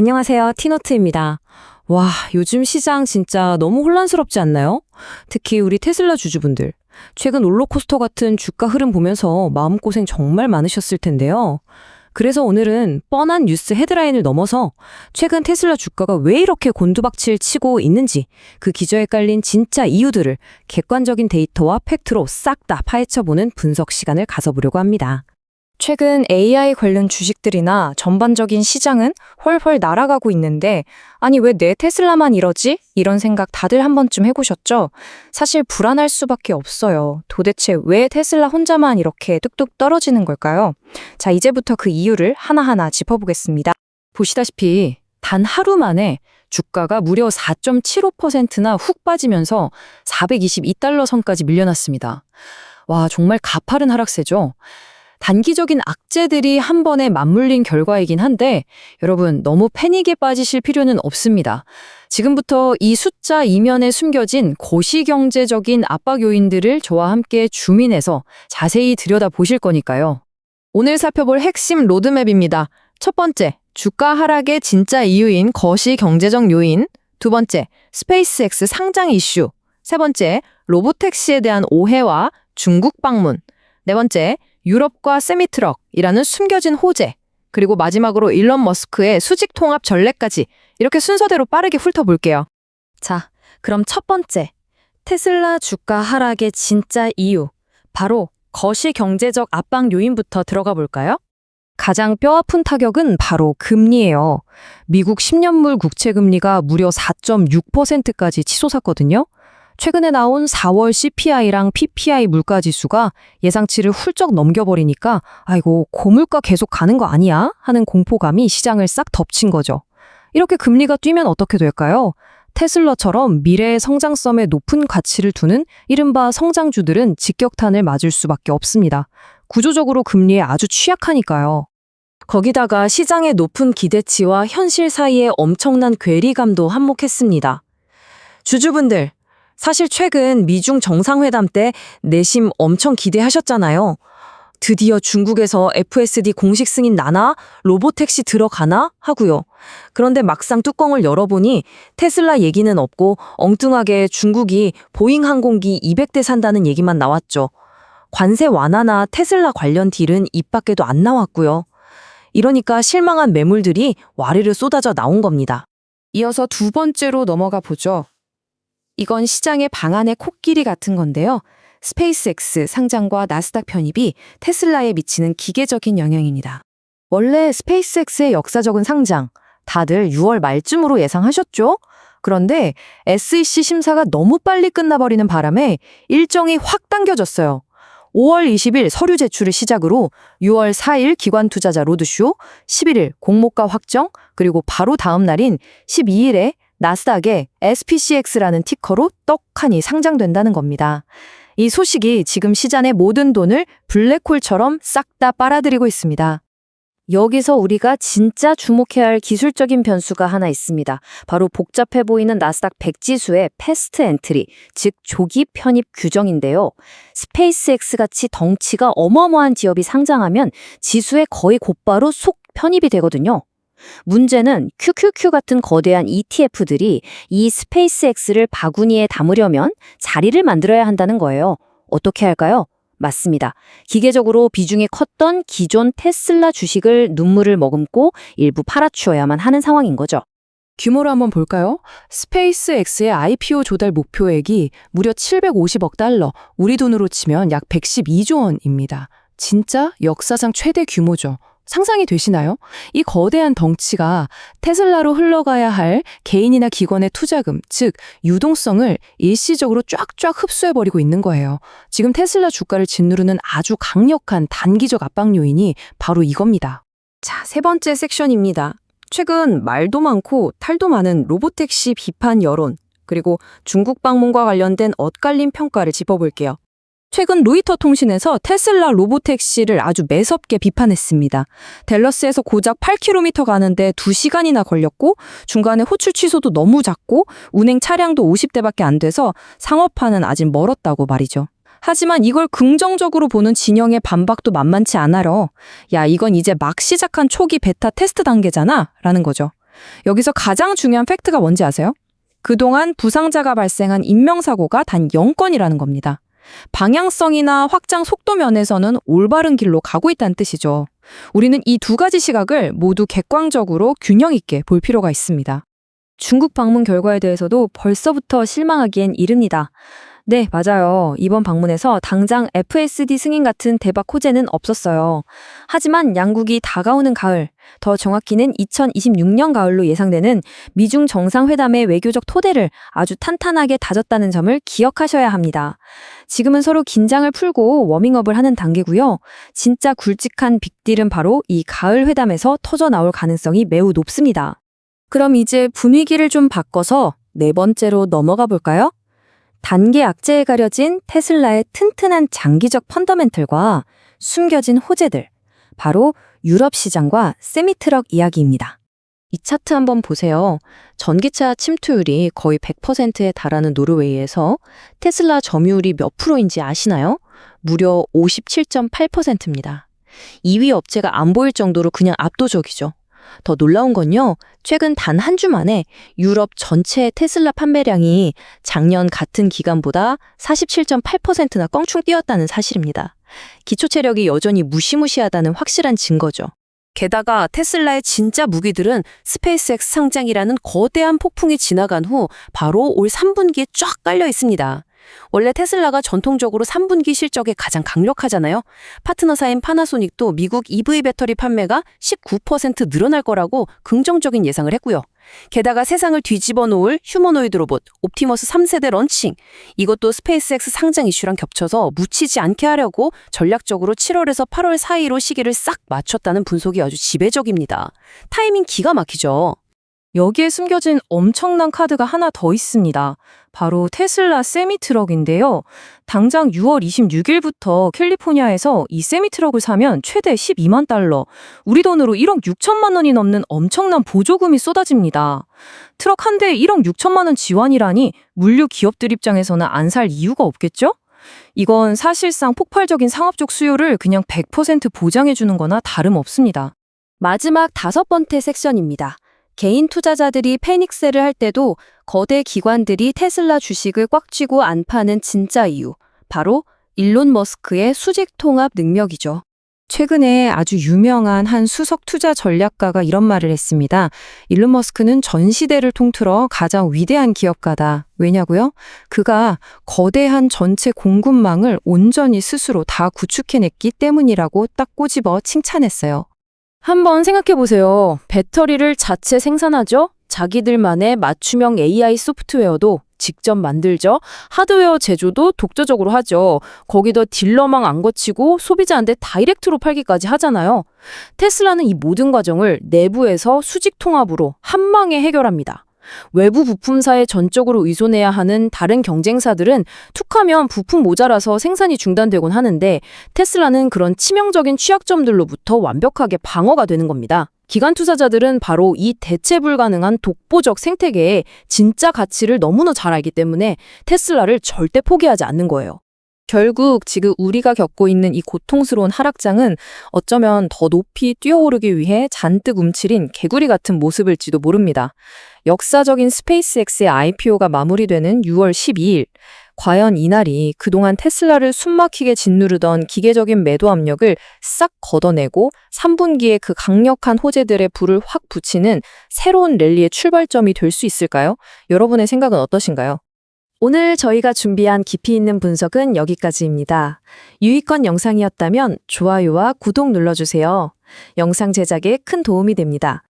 안녕하세요. 티노트입니다. 와, 요즘 시장 진짜 너무 혼란스럽지 않나요? 특히 우리 테슬라 주주분들. 최근 롤러코스터 같은 주가 흐름 보면서 마음고생 정말 많으셨을 텐데요. 그래서 오늘은 뻔한 뉴스 헤드라인을 넘어서 최근 테슬라 주가가 왜 이렇게 곤두박질 치고 있는지 그 기저에 깔린 진짜 이유들을 객관적인 데이터와 팩트로 싹 다 파헤쳐보는 분석 시간을 가져보려고 합니다. 최근 AI 관련 주식들이나 전반적인 시장은 훨훨 날아가고 있는데, 아니 왜 내 테슬라만 이러지? 이런 생각 다들 한 번쯤 해보셨죠? 사실 불안할 수밖에 없어요. 도대체 왜 테슬라 혼자만 이렇게 뚝뚝 떨어지는 걸까요? 자, 이제부터 그 이유를 하나하나 짚어보겠습니다. 보시다시피 단 하루 만에 주가가 무려 4.75%나 훅 빠지면서 422달러 선까지 밀려났습니다. 와, 정말 가파른 하락세죠. 단기적인 악재들이 한 번에 맞물린 결과이긴 한데 여러분 너무 패닉에 빠지실 필요는 없습니다. 지금부터 이 숫자 이면에 숨겨진 거시경제적인 압박 요인들을 저와 함께 줌인해서 자세히 들여다보실 거니까요. 오늘 살펴볼 핵심 로드맵입니다. 첫 번째, 주가 하락의 진짜 이유인 거시경제적 요인. 두 번째, 스페이스X 상장 이슈. 세 번째, 로보택시에 대한 오해와 중국 방문. 네 번째, 유럽과 세미트럭이라는 숨겨진 호재, 그리고 마지막으로 일론 머스크의 수직 통합 전략까지 이렇게 순서대로 빠르게 훑어볼게요. 자, 그럼 첫 번째, 테슬라 주가 하락의 진짜 이유, 바로 거시경제적 압박 요인부터 들어가 볼까요? 가장 뼈아픈 타격은 바로 금리예요. 미국 10년물 국채금리가 무려 4.6%까지 치솟았거든요. 최근에 나온 4월 CPI랑 PPI 물가지수가 예상치를 훌쩍 넘겨버리니까 아이고 고물가 계속 가는 거 아니야? 하는 공포감이 시장을 싹 덮친 거죠. 이렇게 금리가 뛰면 어떻게 될까요? 테슬라처럼 미래의 성장성에 높은 가치를 두는 이른바 성장주들은 직격탄을 맞을 수밖에 없습니다. 구조적으로 금리에 아주 취약하니까요. 거기다가 시장의 높은 기대치와 현실 사이에 엄청난 괴리감도 한몫했습니다. 주주분들, 사실 최근 미중 정상회담 때 내심 엄청 기대하셨잖아요. 드디어 중국에서 FSD 공식 승인 나나? 로보택시 들어가나? 하고요. 그런데 막상 뚜껑을 열어보니 테슬라 얘기는 없고 엉뚱하게 중국이 보잉 항공기 200대 산다는 얘기만 나왔죠. 관세 완화나 테슬라 관련 딜은 입 밖에도 안 나왔고요. 이러니까 실망한 매물들이 와르르 쏟아져 나온 겁니다. 이어서 두 번째로 넘어가 보죠. 이건 시장의 방안의 코끼리 같은 건데요. 스페이스X 상장과 나스닥 편입이 테슬라에 미치는 기계적인 영향입니다. 원래 스페이스X의 역사적인 상장, 다들 6월 말쯤으로 예상하셨죠? 그런데 SEC 심사가 너무 빨리 끝나버리는 바람에 일정이 확 당겨졌어요. 5월 20일 서류 제출을 시작으로 6월 4일 기관 투자자 로드쇼, 11일 공모가 확정, 그리고 바로 다음 날인 12일에 나스닥에 SPCX라는 티커로 떡하니 상장된다는 겁니다. 이 소식이 지금 시장의 모든 돈을 블랙홀처럼 싹 다 빨아들이고 있습니다. 여기서 우리가 진짜 주목해야 할 기술적인 변수가 하나 있습니다. 바로 복잡해 보이는 나스닥 100지수의 패스트 엔트리, 즉 조기 편입 규정인데요. 스페이스X 같이 덩치가 어마어마한 기업이 상장하면 지수에 거의 곧바로 속 편입이 되거든요. 문제는 QQQ 같은 거대한 ETF들이 이 스페이스X를 바구니에 담으려면 자리를 만들어야 한다는 거예요. 어떻게 할까요? 맞습니다. 기계적으로 비중이 컸던 기존 테슬라 주식을 눈물을 머금고 일부 팔아치워야만 하는 상황인 거죠. 규모를 한번 볼까요? 스페이스X의 IPO 조달 목표액이 무려 750억 달러, 우리 돈으로 치면 약 112조 원입니다. 진짜 역사상 최대 규모죠. 상상이 되시나요? 이 거대한 덩치가 테슬라로 흘러가야 할 개인이나 기관의 투자금, 즉 유동성을 일시적으로 쫙쫙 흡수해버리고 있는 거예요. 지금 테슬라 주가를 짓누르는 아주 강력한 단기적 압박 요인이 바로 이겁니다. 자, 세 번째 섹션입니다. 최근 말도 많고 탈도 많은 로보택시 비판 여론, 그리고 중국 방문과 관련된 엇갈린 평가를 짚어볼게요. 최근 로이터 통신에서 테슬라 로보택시를 아주 매섭게 비판했습니다. 댈러스에서 고작 8km 가는데 2시간이나 걸렸고 중간에 호출 취소도 너무 잦고 운행 차량도 50대밖에 안 돼서 상업화는 아직 멀었다고 말이죠. 하지만 이걸 긍정적으로 보는 진영의 반박도 만만치 않아요. 야, 이건 이제 막 시작한 초기 베타 테스트 단계잖아? 라는 거죠. 여기서 가장 중요한 팩트가 뭔지 아세요? 그동안 부상자가 발생한 인명사고가 단 0건이라는 겁니다. 방향성이나 확장 속도 면에서는 올바른 길로 가고 있다는 뜻이죠. 우리는 이 두 가지 시각을 모두 객관적으로 균형 있게 볼 필요가 있습니다. 중국 방문 결과에 대해서도 벌써부터 실망하기엔 이릅니다. 네, 맞아요. 이번 방문에서 당장 FSD 승인 같은 대박 호재는 없었어요. 하지만 양국이 다가오는 가을, 더 정확히는 2026년 가을로 예상되는 미중 정상회담의 외교적 토대를 아주 탄탄하게 다졌다는 점을 기억하셔야 합니다. 지금은 서로 긴장을 풀고 워밍업을 하는 단계고요. 진짜 굵직한 빅딜은 바로 이 가을 회담에서 터져 나올 가능성이 매우 높습니다. 그럼 이제 분위기를 좀 바꿔서 네 번째로 넘어가 볼까요? 단기 악재에 가려진 테슬라의 튼튼한 장기적 펀더멘털과 숨겨진 호재들, 바로 유럽 시장과 세미트럭 이야기입니다. 이 차트 한번 보세요. 전기차 침투율이 거의 100%에 달하는 노르웨이에서 테슬라 점유율이 몇 프로인지 아시나요? 무려 57.8%입니다. 2위 업체가 안 보일 정도로 그냥 압도적이죠. 더 놀라운 건요, 최근 단 한 주 만에 유럽 전체 테슬라 판매량이 작년 같은 기간보다 47.8%나 껑충 뛰었다는 사실입니다. 기초 체력이 여전히 무시무시하다는 확실한 증거죠. 게다가 테슬라의 진짜 무기들은 스페이스X 상장이라는 거대한 폭풍이 지나간 후 바로 올 3분기에 쫙 깔려 있습니다. 원래 테슬라가 전통적으로 3분기 실적에 가장 강력하잖아요. 파트너사인 파나소닉도 미국 EV 배터리 판매가 19% 늘어날 거라고 긍정적인 예상을 했고요. 게다가 세상을 뒤집어 놓을 휴머노이드 로봇 옵티머스 3세대 런칭, 이것도 스페이스X 상장 이슈랑 겹쳐서 묻히지 않게 하려고 전략적으로 7월에서 8월 사이로 시기를 싹 맞췄다는 분석이 아주 지배적입니다. 타이밍 기가 막히죠. 여기에 숨겨진 엄청난 카드가 하나 더 있습니다. 바로 테슬라 세미트럭인데요. 당장 6월 26일부터 캘리포니아에서 이 세미트럭을 사면 최대 12만 달러, 우리 돈으로 1억 6천만 원이 넘는 엄청난 보조금이 쏟아집니다. 트럭 한 대에 1억 6천만 원 지원이라니 물류 기업들 입장에서는 안 살 이유가 없겠죠? 이건 사실상 폭발적인 상업적 수요를 그냥 100% 보장해주는 거나 다름없습니다. 마지막 5번째 섹션입니다. 개인 투자자들이 패닉셀을 할 때도 거대 기관들이 테슬라 주식을 꽉 쥐고 안 파는 진짜 이유, 바로 일론 머스크의 수직 통합 능력이죠. 최근에 아주 유명한 한 수석 투자 전략가가 이런 말을 했습니다. 일론 머스크는 전 시대를 통틀어 가장 위대한 기업가다. 왜냐고요? 그가 거대한 전체 공급망을 온전히 스스로 다 구축해냈기 때문이라고 딱 꼬집어 칭찬했어요. 한번 생각해 보세요. 배터리를 자체 생산하죠? 자기들만의 맞춤형 AI 소프트웨어도 직접 만들죠. 하드웨어 제조도 독자적으로 하죠. 거기다 딜러망 안 거치고 소비자한테 다이렉트로 팔기까지 하잖아요. 테슬라는 이 모든 과정을 내부에서 수직 통합으로 한 방에 해결합니다. 외부 부품사에 전적으로 의존해야 하는 다른 경쟁사들은 툭하면 부품 모자라서 생산이 중단되곤 하는데 테슬라는 그런 치명적인 취약점들로부터 완벽하게 방어가 되는 겁니다. 기관 투자자들은 바로 이 대체 불가능한 독보적 생태계의 진짜 가치를 너무나 잘 알기 때문에 테슬라를 절대 포기하지 않는 거예요. 결국 지금 우리가 겪고 있는 이 고통스러운 하락장은 어쩌면 더 높이 뛰어오르기 위해 잔뜩 움츠린 개구리 같은 모습일지도 모릅니다. 역사적인 스페이스X의 IPO가 마무리되는 6월 12일, 과연 이날이 그동안 테슬라를 숨막히게 짓누르던 기계적인 매도 압력을 싹 걷어내고 3분기에 그 강력한 호재들의 불을 확 붙이는 새로운 랠리의 출발점이 될 수 있을까요? 여러분의 생각은 어떠신가요? 오늘 저희가 준비한 깊이 있는 분석은 여기까지입니다. 유익한 영상이었다면 좋아요와 구독 눌러주세요. 영상 제작에 큰 도움이 됩니다.